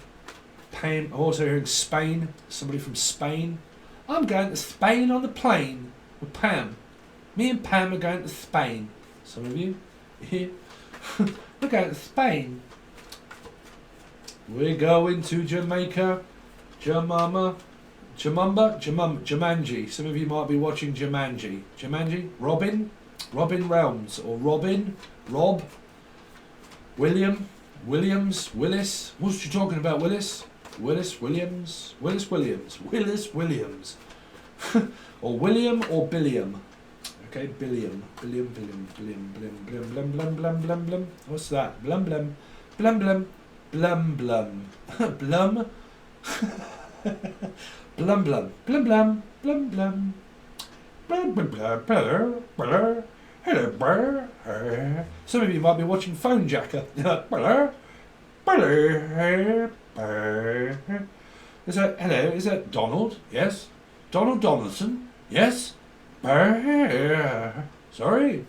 also hearing Spain. Somebody from Spain. I'm going to Spain on the plane with Pam. Me and Pam are going to Spain. Some of you here. We're going to Spain. We're going to Jamaica. Jumanji. Some of you might be watching Jumanji. Robin Realms, or Rob, Williams. What's you talking about, Willis? Williams. Or William or Billiam. Okay, Billiam. What's that? Blum. Blum. Some of you might be watching Phone Jacker. Is that Donald? Yes. Donald Donaldson? Yes. Sorry.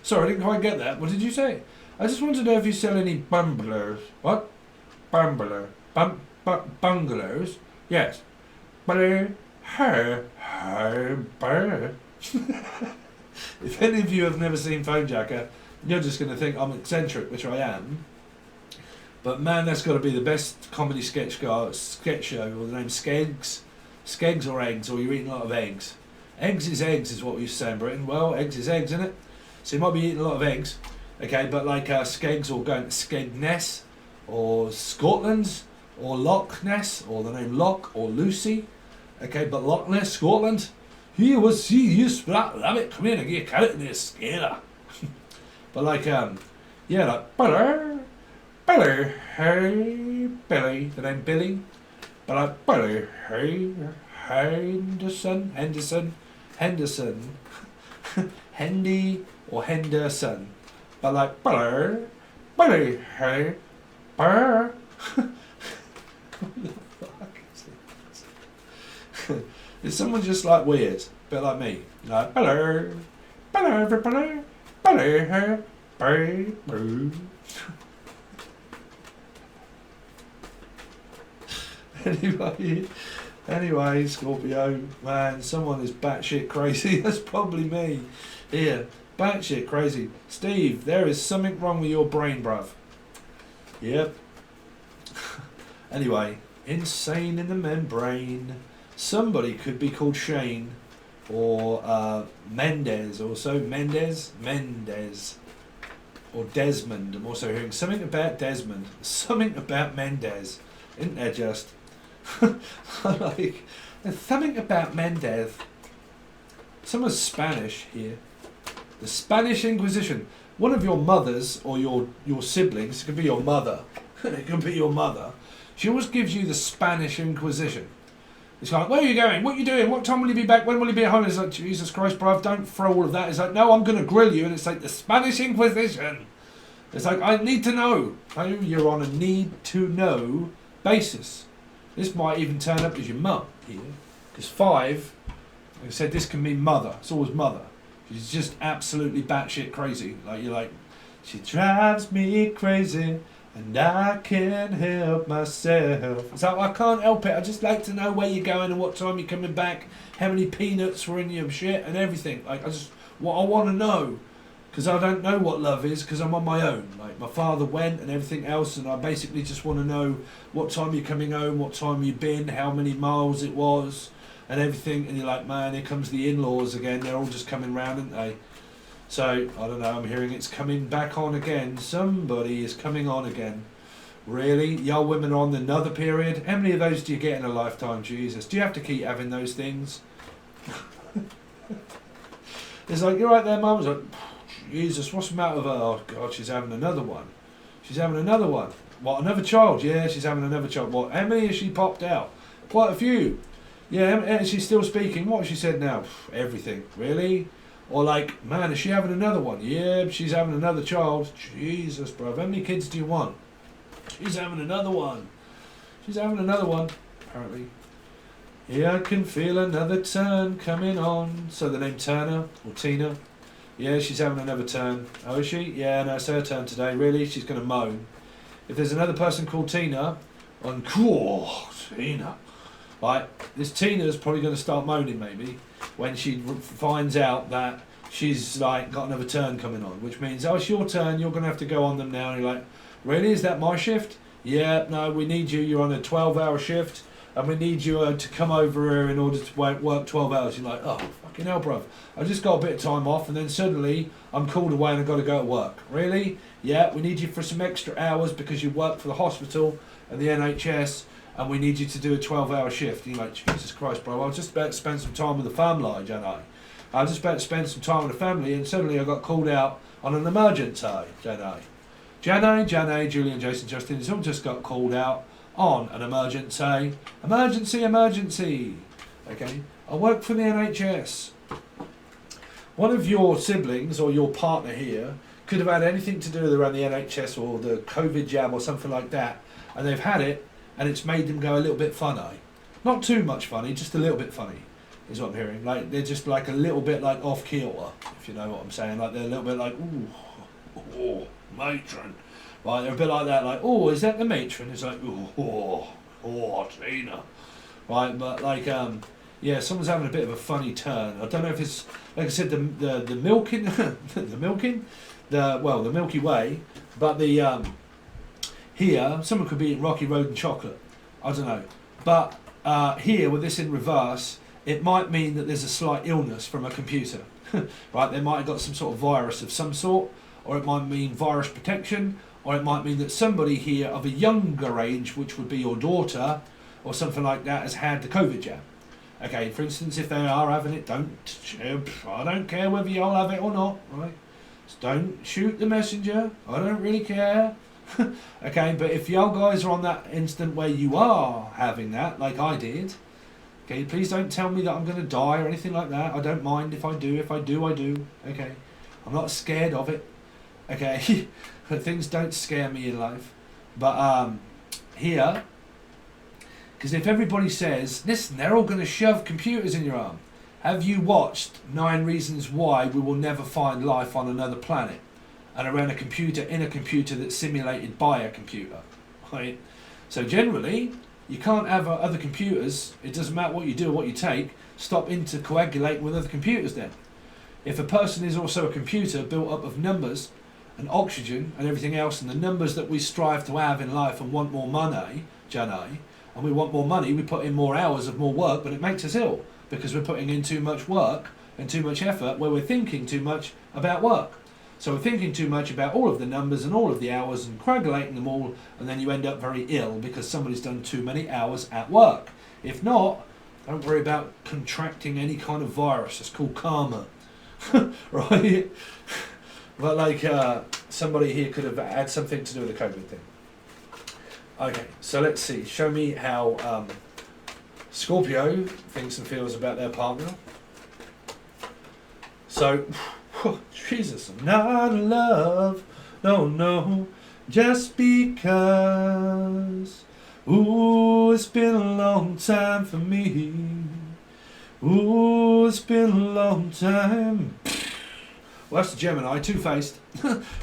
Sorry, I didn't quite get that. What did you say? I just want to know if you sell any bungalows. What? Bungalows? Yes. If any of you have never seen Phone Jacker, you're just going to think I'm eccentric, which I am. But man, that's got to be the best comedy sketch show with the name Skeggs. Skeggs or eggs, or you're eating a lot of eggs. Eggs is what we used to say in Britain. Well, eggs is eggs, isn't it? So you might be eating a lot of eggs. Okay, but like Skeggs or going to Skegness, or Scotland, or Loch Ness, or the name Loch, or Lucy. Okay, but Loch Ness, Scotland. He splat rabbit, come in and get a carrot in this scaler. But like, yeah, like, Billy, hey, Billy, the name Billy. But like, Billy, hey, Henderson, Hendy or Henderson. But like, Billy, hey, What the fuck is this? Is someone just like weird? A bit like me. Like, everybody, hey, Anyway, Scorpio, man, someone is batshit crazy. That's probably me. Here, batshit crazy. Steve, there is something wrong with your brain, bruv. Yep. Anyway, insane in the membrane. Somebody could be called Shane, or Mendez, also Mendez, or Desmond. I'm also hearing something about Desmond, something about Mendez, isn't there just? Like, there's something about Mendez. Someone's Spanish here. The Spanish Inquisition. One of your mothers or your siblings, it could be your mother. It could be your mother. She always gives you the Spanish Inquisition. It's like, where are you going? What are you doing? What time will you be back? When will you be at home? It's like, Jesus Christ, bruv, don't throw all of that. It's like, no, I'm going to grill you. And it's like the Spanish Inquisition. It's like, I need to know. You're on a need-to-know basis. This might even turn up as your mum here. Because 5, like I said, this can mean mother. It's always mother. She's just absolutely batshit crazy. Like, you're like, she drives me crazy. And I can't help myself. It's like, I can't help it. I just like to know where you're going and what time you're coming back. How many peanuts were in your shit and everything. Like, what I want to know. Because I don't know what love is because I'm on my own. Like, my father went and everything else. And I basically just want to know what time you're coming home, what time you've been, how many miles it was and everything. And you're like, man, here comes the in-laws again. They're all just coming round, aren't they? So, I don't know, I'm hearing it's coming back on again. Somebody is coming on again. Really? Y'all women are on another period? How many of those do you get in a lifetime, Jesus? Do you have to keep having those things? It's like, you're right there, Mum. It's like, Jesus, what's the matter with her? Oh, God, she's having another one. She's having another one. What, another child? Yeah, she's having another child. What, how many has she popped out? Quite a few. Yeah, and she's still speaking. What has she said now? Everything. Really? Or like, man, is she having another one? Yeah, she's having another child. Jesus, bro. How many kids do you want? She's having another one. She's having another one, apparently. Yeah, I can feel another turn coming on. So the name Turner or Tina. Yeah, she's having another turn. Oh, is she? Yeah, no, it's her turn today. Really? She's going to moan. If there's another person called Tina, Tina. Right, this Tina's probably going to start moaning maybe when she finds out that she's like got another turn coming on, which means, oh, it's your turn, you're going to have to go on them now. And you're like, really? Is that my shift? Yeah, no, we need you. You're on a 12-hour shift and we need you to come over here in order to work 12 hours. You're like, oh, fucking hell, bruv. I just got a bit of time off and then suddenly I'm called away and I've got to go to work. Really? Yeah, we need you for some extra hours because you work for the hospital and the NHS. And we need you to do a 12-hour shift. And you're like, Jesus Christ, bro, I was just about to spend some time with the family, don't I? I was just about to spend some time with the family, and suddenly I got called out on an emergency, don't I? Janae, Julian, Jason, Justin, it's all just got called out on an emergency. Emergency. Okay? I work for the NHS. One of your siblings or your partner here could have had anything to do with around the NHS or the COVID jab or something like that, and they've had it, and it's made them go a little bit funny. Not too much funny, just a little bit funny, is what I'm hearing. Like, they're just like a little bit like off kilter, if you know what I'm saying. Like, they're a little bit like, ooh, matron. Right, they're a bit like that, like, oh, is that the matron? It's like, oh, Tina. Right, but like, yeah, someone's having a bit of a funny turn. I don't know if it's, like I said, the milking, the Milky Way, but the, here, someone could be eating Rocky Road and chocolate. I don't know. But here, with this in reverse, it might mean that there's a slight illness from a computer. Right? They might have got some sort of virus of some sort, or it might mean virus protection, or it might mean that somebody here of a younger age, which would be your daughter, or something like that, has had the COVID jab. Okay, for instance, if they are having it, I don't care whether y'all have it or not, right? Just don't shoot the messenger. I don't really care. Okay, but if y'all guys are on that instant where you are having that, like I did, okay, please don't tell me that I'm going to die or anything like that. I don't mind if I do. If I do, I do. Okay, I'm not scared of it. Okay, things don't scare me in life. But here, because if everybody says, listen, they're all going to shove computers in your arm. Have you watched 9 Reasons Why We Will Never Find Life on Another Planet? And around a computer, in a computer that's simulated by a computer, right? So generally, you can't have other computers, it doesn't matter what you do or what you take, stop intercoagulating with other computers then. If a person is also a computer built up of numbers and oxygen and everything else, and the numbers that we strive to have in life and want more money, Janai, and we want more money, we put in more hours of more work, but it makes us ill because we're putting in too much work and too much effort where we're thinking too much about work. So we're thinking too much about all of the numbers and all of the hours and coagulating them all, and then you end up very ill because somebody's done too many hours at work. If not, don't worry about contracting any kind of virus. It's called karma, right? But like somebody here could have had something to do with the COVID thing. Okay, so let's see. Show me how Scorpio thinks and feels about their partner. So, Jesus, I'm not in love, no, no, just because. Ooh, it's been a long time for me. Ooh, it's been a long time. Well, that's the Gemini, two-faced.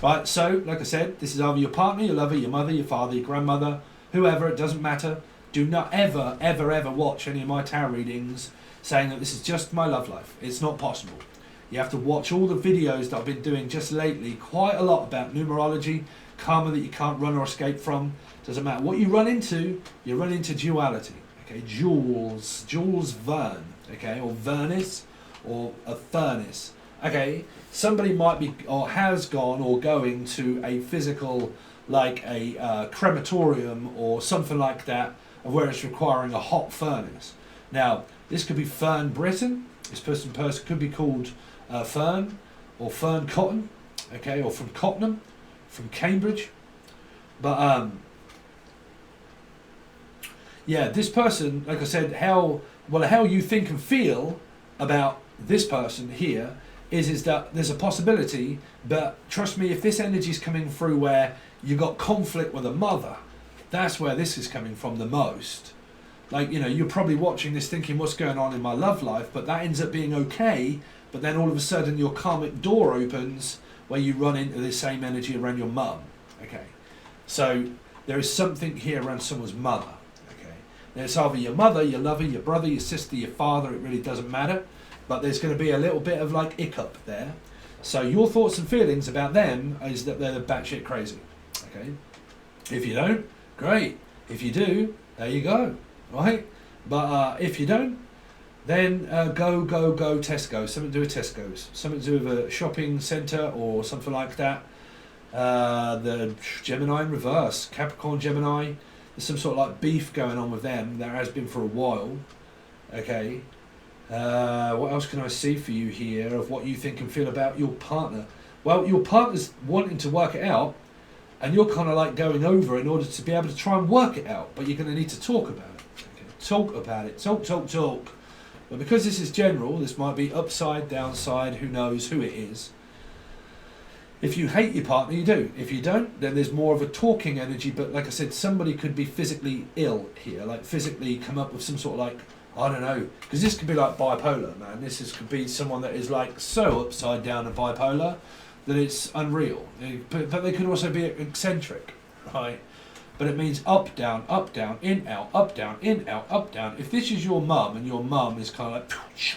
Right, so, like I said, this is either your partner, your lover, your mother, your father, your grandmother, whoever, it doesn't matter. Do not ever, ever, ever watch any of my tarot readings saying that this is just my love life. It's not possible. You have to watch all the videos that I've been doing just lately, quite a lot about numerology, karma that you can't run or escape from. Doesn't matter what you run into duality. Okay, Jules Verne, okay, or Vernus, or a furnace. Okay, somebody might be, or has gone, or going to a physical, like a crematorium, or something like that, of where it's requiring a hot furnace. Now, this could be Fern Britain. This person could be called Fern, or Fern Cotton, okay, or from Cottenham, from Cambridge. But yeah, this person, like I said, how you think and feel about this person here is that there's a possibility, but trust me, if this energy is coming through where you got conflict with a mother, that's where this is coming from the most. Like, you know, you're probably watching this thinking, what's going on in my love life? But that ends up being okay. But then all of a sudden your karmic door opens where you run into the same energy around your mum. Okay. So there is something here around someone's mother. Okay. Now it's either your mother, your lover, your brother, your sister, your father, it really doesn't matter. But there's going to be a little bit of like hiccup there. So your thoughts and feelings about them is that they're batshit crazy. Okay. If you don't, great. If you do, there you go. Right? But if you don't, then go Tesco. Something to do with Tesco's. Something to do with a shopping centre or something like that. The Gemini in reverse. Capricorn, Gemini. There's some sort of like beef going on with them. There has been for a while. Okay. What else can I see for you here of what you think and feel about your partner? Well, your partner's wanting to work it out, and you're kind of like going over in order to be able to try and work it out, but you're going to need to talk about it. Okay? Talk about it. Talk. But because this is general, this might be upside, downside, who knows who it is. If you hate your partner, you do. If you don't, then there's more of a talking energy, but like I said, somebody could be physically ill here, like physically come up with some sort of like, I don't know, because this could be like bipolar, man. Could be someone that is like so upside down and bipolar that it's unreal. But they could also be eccentric, right? But it means up, down, in, out, up, down, in, out, up, down. If this is your mum and your mum is kind of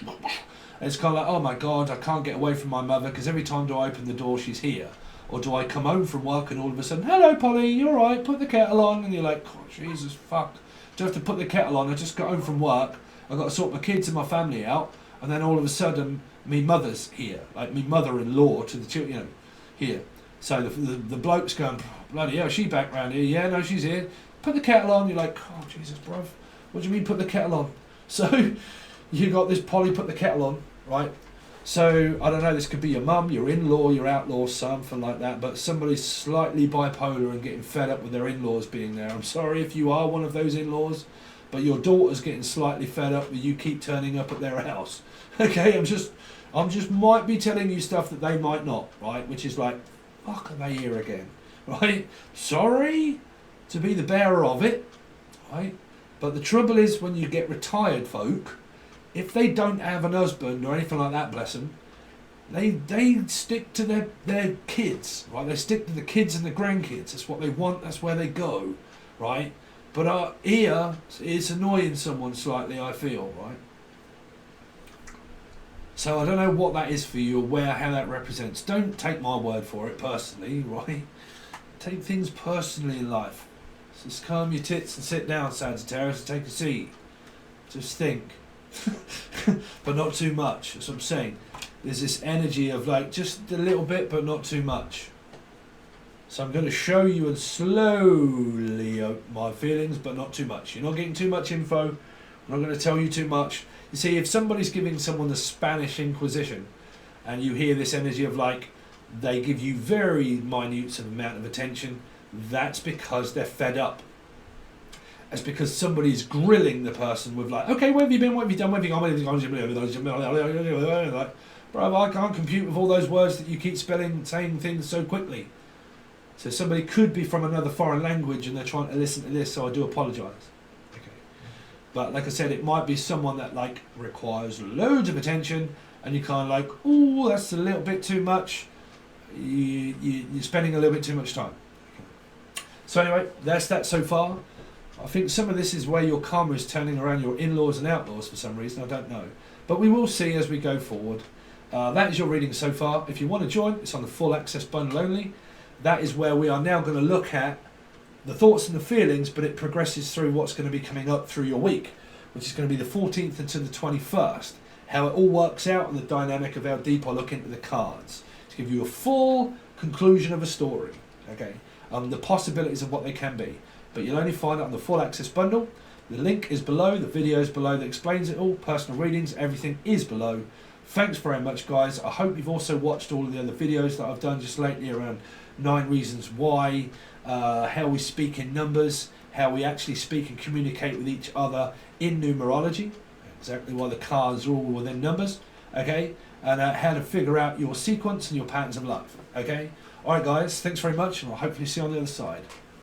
like, it's kind of like, oh my God, I can't get away from my mother because every time do I open the door, she's here. Or do I come home from work and all of a sudden, hello Polly, you all right? Put the kettle on. And you're like, oh, Jesus, fuck. Do I have to put the kettle on? I just got home from work. I've got to sort my kids and my family out. And then all of a sudden, me mother's here. Like me mother-in-law to the children, you know, here. So the bloke's going, bloody hell, she back round here? Yeah, no, she's here. Put the kettle on. You're like, oh, Jesus, bruv. What do you mean put the kettle on? So you got this Polly put the kettle on, right? So, I don't know, this could be your mum, your in-law, your outlaw, something like that, but somebody's slightly bipolar and getting fed up with their in-laws being there. I'm sorry if you are one of those in-laws, but your daughter's getting slightly fed up with you keep turning up at their house. Okay, I'm just might be telling you stuff that they might not, right? Which is like, fuck, are they here again? Right? Sorry to be the bearer of it, right? But the trouble is when you get retired folk, if they don't have an husband or anything like that, bless them, they stick to their kids, right? They stick to the kids and the grandkids. That's what they want. That's where they go, right? But here, it's annoying someone slightly, I feel, right? So I don't know what that is for you or how that represents. Don't take my word for it personally, right? Take things personally in life. Just calm your tits and sit down, Sagittarius, and take a seat. Just think. But not too much. That's what I'm saying. There's this energy of like just a little bit but not too much. So I'm going to show you and slowly open my feelings but not too much. You're not getting too much info. I'm not going to tell you too much. You see, if somebody's giving someone the Spanish Inquisition and you hear this energy of like they give you very minute amount of attention, that's because they're fed up. It's because somebody's grilling the person with like, okay, where have you been? What have you done? Where have you gone? Where have you gone? Like, bro, I can't compute with all those words that you keep spelling, saying things so quickly. So somebody could be from another foreign language and they're trying to listen to this, so I do apologise. Okay. But like I said, it might be someone that like requires loads of attention and you're kind of like, ooh, that's a little bit too much. You're spending a little bit too much time. Okay. So anyway, that's that so far. I think some of this is where your karma is turning around your in-laws and outlaws for some reason, I don't know. But we will see as we go forward. That is your reading so far. If you want to join, it's on the full access bundle only. That is where we are now going to look at the thoughts and the feelings, but it progresses through what's going to be coming up through your week, which is going to be the 14th until the 21st. How it all works out and the dynamic of how deep I look into the cards. To give you a full conclusion of a story. Okay, the possibilities of what they can be. But you'll only find it on the full access bundle. The link is below, the video is below that explains it all, personal readings, everything is below. Thanks very much guys. I hope you've also watched all of the other videos that I've done just lately around 9 reasons why, how we speak in numbers, how we actually speak and communicate with each other in numerology, exactly why the cards are all within numbers, okay, and how to figure out your sequence and your patterns of life, okay. Alright guys, thanks very much and I'll hopefully see you on the other side.